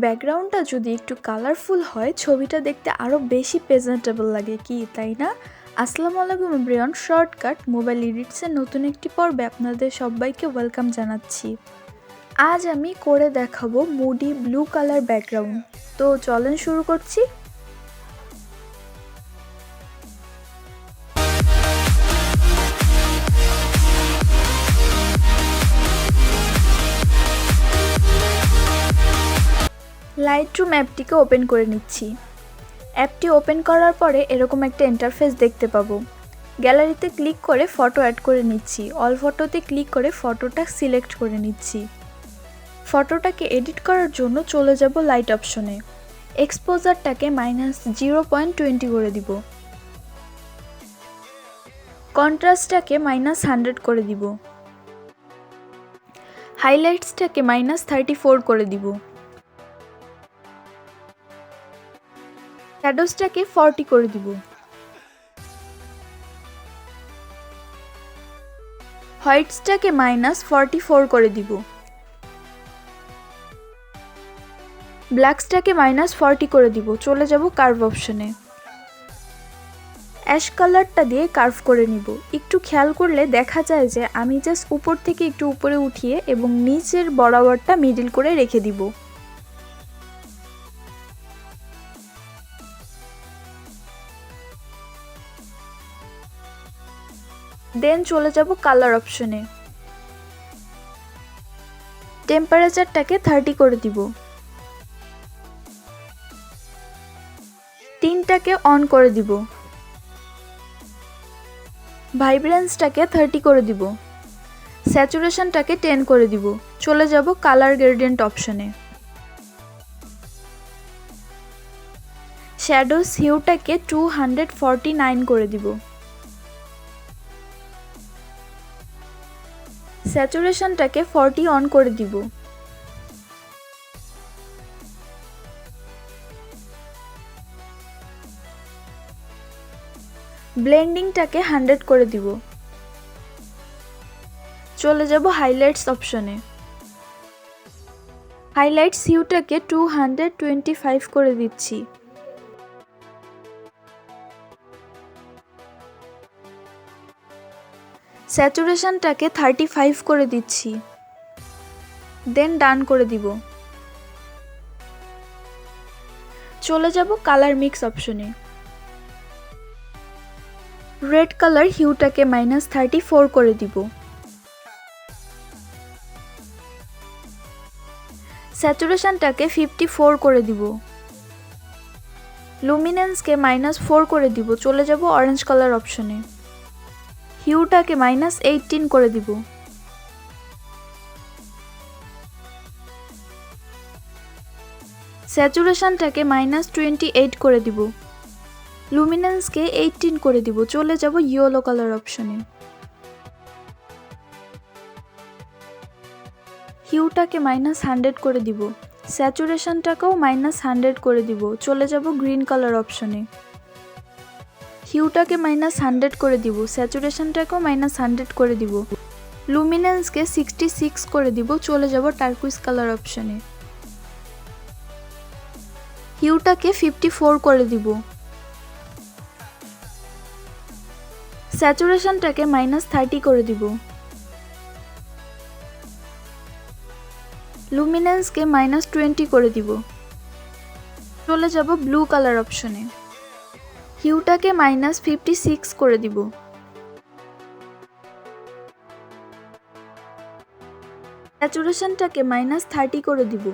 ব্যাকগ্রাউন্ডটা যদি একটু কালারফুল হয় ছবিটা দেখতে আরও বেশি প্রেজেন্টেবল লাগে কি তাই না? আসসালামু আলাইকুম এভরিওয়ান, শর্টকাট মোবাইল এডিটসের নতুন একটি পর্বে আপনাদের সবাইকে ওয়েলকাম জানাচ্ছি। আজ আমি করে দেখাবো মুডি ব্লু কালার ব্যাকগ্রাউন্ড। তো চলেন শুরু করছি। লাইটরুম অ্যাপটিকে ওপেন করে নিচ্ছি। অ্যাপটি ওপেন করার পরে এরকম একটা ইন্টারফেস দেখতে পাবো। গ্যালারিতে ক্লিক করে ফটো অ্যাড করে নিচ্ছি। অল ফটোতে ক্লিক করে ফটোটা সিলেক্ট করে নিচ্ছি। ফটোটাকে এডিট করার জন্য চলে যাব লাইট অপশনে। এক্সপোজারটাকে -0.20 করে দিব। কন্ট্রাস্টটাকে -100 করে দিব। হাইলাইটসটাকে -34 করে দিব। শ্যাডোজটাকে 40 করে দিব। হোয়াইটসটাকে -44 করে দিব। ব্ল্যাকসটাকে -40 করে দিব। চলে যাব কার্ভ অপশনে। অ্যাশ কালারটা দিয়ে কার্ভ করে নিব। একটু খেয়াল করলে দেখা যায় যে আমি জাস্ট উপর থেকে একটু উপরে উঠিয়ে এবং নিচের বরাবরটা মিডল করে রেখে দিব। দেন চলে যাব কালার অপশনে। টেম্পারেচারটাকে 30 করে দিব। টিনটাকে অন করে দিব। ভাইব্রেন্সটাকে 30 করে দিব। স্যাচুরেশনটাকে 10 করে দিব। চলে যাব কালার গ্রেডিয়েন্ট অপশনে। শ্যাডোজ হিউটাকে 249 করে দিব। স্যাচুরেশনটাকে 40 অন করে দিব। ব্লেন্ডিংটাকে 100 করে দিব। চলে যাব হাইলাইটস অপশনে। হাইলাইটস হিউটাকে 225 করে দিচ্ছি। স্যাচুরেশনটাকে 35 করে দিচ্ছি। দেন ডান করে দিব। চলে যাব কালার মিক্স অপশনে। রেড কালার হিউটাকে -34 করে দিব। স্যাচুরেশনটাকে 54 করে দিব। লুমিনেন্সকে -4 করে দিব। চলে যাব অরেঞ্জ কালার অপশনে। হিউটাকে -18 করে দিব। স্যাচুরেশনটাকে -28 করে দিব। লুমিনেন্সকে 18 করে দিব। চলে যাব ইয়েলো কালার অপশনে। হিউটাকে -100 করে দিব। স্যাচুরেশনটাকেও -100 করে দিব। চলে যাব গ্রিন কালার অপশনে। হিউটাকে -100 করে দিব। স্যাচুরেশনটাকেও -100 করে দিব। লুমিনেন্সকে 66 করে দিব। চলে যাব টার্কুইজ কালার অপশনে। হিউটাকে 54 করে দিব। স্যাচুরেশনটাকে -30 করে দিব। লুমিনেন্সকে -20 করে দিব। চলে যাব ব্লু কালার অপশনে। হিউটাকে -56 করে দিব। স্যাচুরেশনটাকে -30 করে দিব।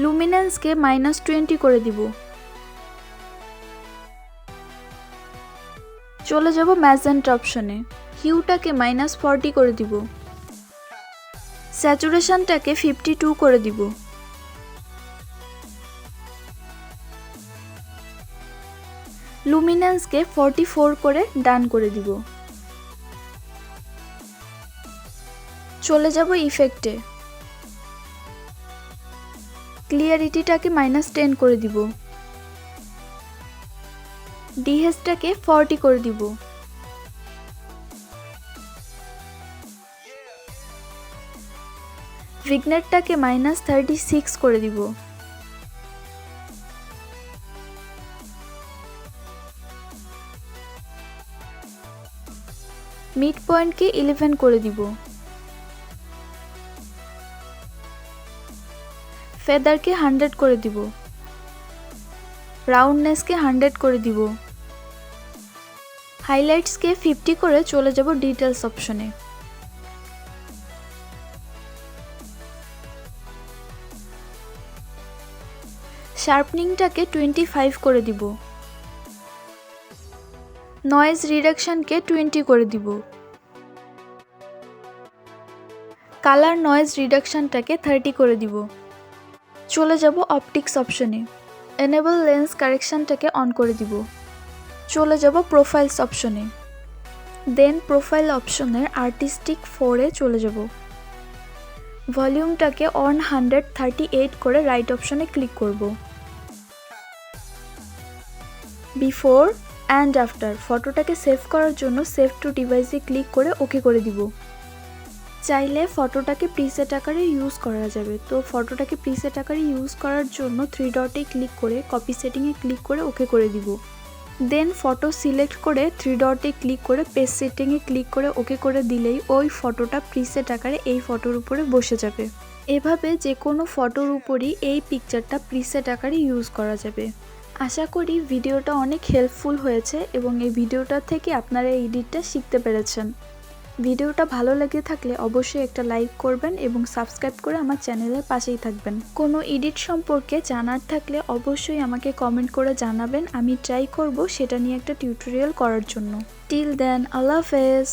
লুমিনেন্সকে -20 করে দিব। চলে যাব ম্যাজেন্টা অপশনে। হিউটাকে -40 করে দিব। স্যাচুরেশনটাকে 52 করে দিব। লুমিনেন্সকে 44 করে ডান করে দিব। চলে যাব ইফেক্টে। ক্লিয়ারিটিটাকে -10 করে দিব। ডিএসটাকে 40 করে দিব। ভিগনেটটাকে -36 করে দিব। মিড পয়েন্টকে 11 করে দিব। ফেদারকে 100 করে দিব। রাউন্ডনেসকে 100 করে দিব। হাইলাইটসকে 50 করে চলে যাব ডিটেলস অপশনে। শার্পনিংটাকে 25 করে দিব। নয়েজ রিডাকশনকে 20 করে দিব। কালার নয়েজ রিডাকশনটাকে 30 করে দিব। চলে যাব অপটিক্স অপশনে। এনেবল লেন্স কারেকশনটাকে অন করে দিব। চলে যাব প্রোফাইলস অপশনে। দেন প্রোফাইল অপশনের আর্টিস্টিক 4-এ চলে যাব। ভলিউমটাকে 138 করে রাইট অপশনে ক্লিক করব। বিফোর অ্যান্ড আফটার ফটোটাকে সেভ করার জন্য সেভ টু ডিভাইসে ক্লিক করে ওকে করে দিব। চাইলে ফটোটাকে প্রিসেট আকারে ইউজ করা যাবে, তো ফটোটাকে প্রিসেট আকারে ইউজ করার জন্য 3 ডটে ক্লিক করে কপি সেটিংয়ে ক্লিক করে ওকে করে দিব। দেন ফটো সিলেক্ট করে 3 ডটে ক্লিক করে পেস্ট সেটিংয়ে ক্লিক করে ওকে করে দিলেই ওই ফটোটা প্রিসেট আকারে এই ফটোর উপরে বসে যাবে। এভাবে যে কোনো ফটোর উপরই এই পিকচারটা প্রিসেট আকারে ইউজ করা যাবে। আশা করি ভিডিওটা অনেক হেল্পফুল হয়েছে এবং এই ভিডিওটা থেকে আপনারা এই এডিটটা শিখতে পেরেছেন। ভিডিওটা ভালো লেগে থাকলে অবশ্যই একটা লাইক করবেন এবং সাবস্ক্রাইব করে আমার চ্যানেলের পাশেই থাকবেন। কোনো এডিট সম্পর্কে জানার থাকলে অবশ্যই আমাকে কমেন্ট করে জানাবেন, আমি ট্রাই করব সেটা নিয়ে একটা টিউটোরিয়াল করার জন্য। টিল দেন, আল্লাহ হাফেজ।